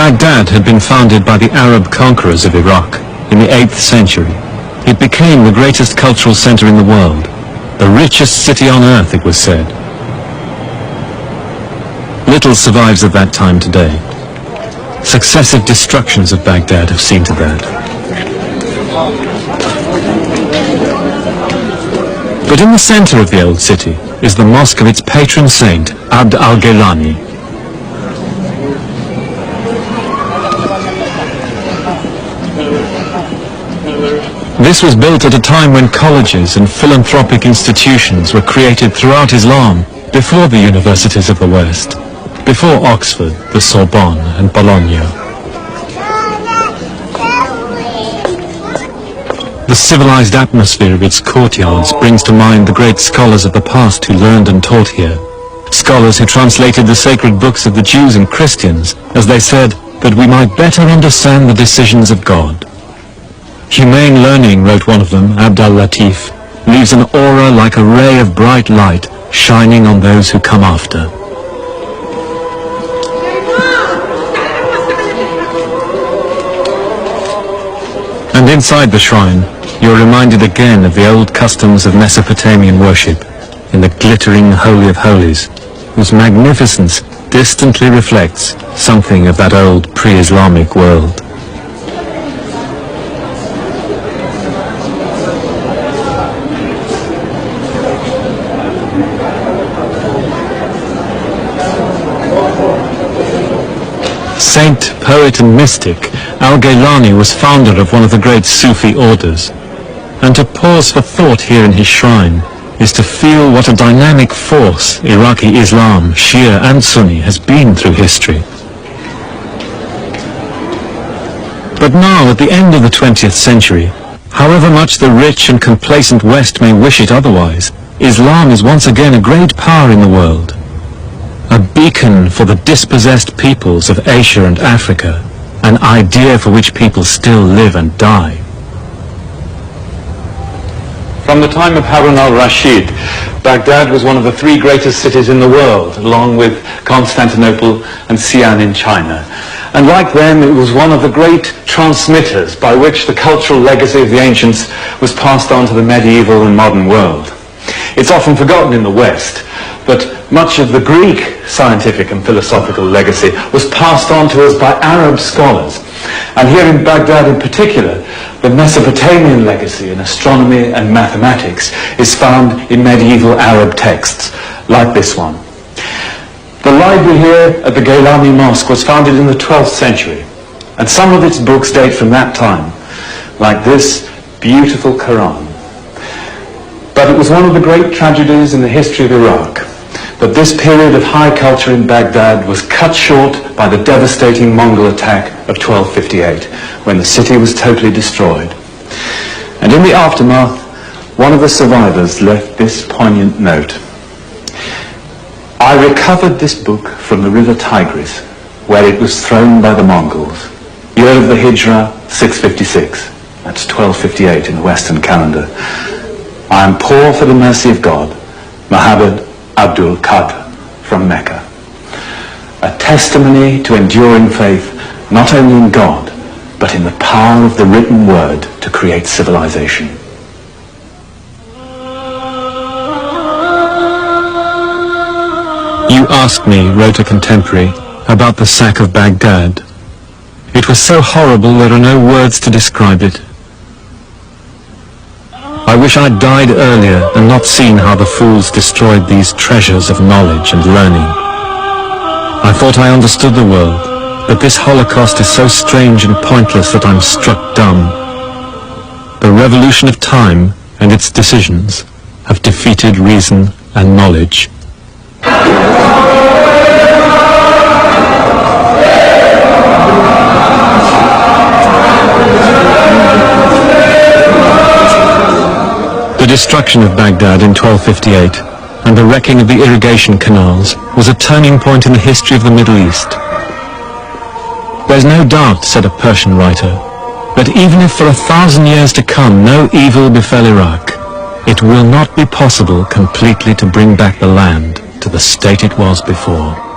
Baghdad had been founded by the Arab conquerors of Iraq in the 8th century. It became the greatest cultural center in the world, the richest city on earth, it was said. Little survives of that time today. Successive destructions of Baghdad have seen to that. But in the center of the old city is the mosque of its patron saint, Abd al-Ghailani. This was built at a time when colleges and philanthropic institutions were created throughout Islam, before the universities of the West, before Oxford, the Sorbonne and Bologna. The civilized atmosphere of its courtyards brings to mind the great scholars of the past who learned and taught here. Scholars who translated the sacred books of the Jews and Christians, as they said, that we might better understand the decisions of God. Humane learning, wrote one of them, Abd al-Latif, leaves an aura like a ray of bright light shining on those who come after. And inside the shrine, you're reminded again of the old customs of Mesopotamian worship, in the glittering Holy of Holies, whose magnificence distantly reflects something of that old pre-Islamic world. Saint, poet and mystic, al-Ghailani was founder of one of the great Sufi orders. And to pause for thought here in his shrine is to feel what a dynamic force Iraqi Islam, Shia and Sunni has been through history. But now, at the end of the 20th century, however much the rich and complacent West may wish it otherwise, Islam is once again a great power in the world. A beacon for the dispossessed peoples of Asia and Africa, an idea for which people still live and die. From the time of Harun al-Rashid, Baghdad was one of the three greatest cities in the world, along with Constantinople and Xi'an in China. And like them, it was one of the great transmitters by which the cultural legacy of the ancients was passed on to the medieval and modern world. It's often forgotten in the West, but much of the Greek scientific and philosophical legacy was passed on to us by Arab scholars. And here in Baghdad in particular, the Mesopotamian legacy in astronomy and mathematics is found in medieval Arab texts, like this one. The library here at the Ghailani Mosque was founded in the 12th century, and some of its books date from that time, like this beautiful Quran. But it was one of the great tragedies in the history of Iraq that this period of high culture in Baghdad was cut short by the devastating Mongol attack of 1258, when the city was totally destroyed. And in the aftermath, one of the survivors left this poignant note. I recovered this book from the river Tigris, where it was thrown by the Mongols. Year of the Hijrah, 656. That's 1258 in the Western calendar. I am poor for the mercy of God. Muhammad Abdul Qadr from Mecca. A testimony to enduring faith, not only in God, but in the power of the written word to create civilization. You asked me, wrote a contemporary, about the sack of Baghdad. It was so horrible there are no words to describe it. I wish I'd died earlier and not seen how the fools destroyed these treasures of knowledge and learning. I thought I understood the world, but this Holocaust is so strange and pointless that I'm struck dumb. The revolution of time and its decisions have defeated reason and knowledge. The destruction of Baghdad in 1258 and the wrecking of the irrigation canals was a turning point in the history of the Middle East. There's no doubt, said a Persian writer, that even if for 1,000 years to come no evil befell Iraq, it will not be possible completely to bring back the land to the state it was before.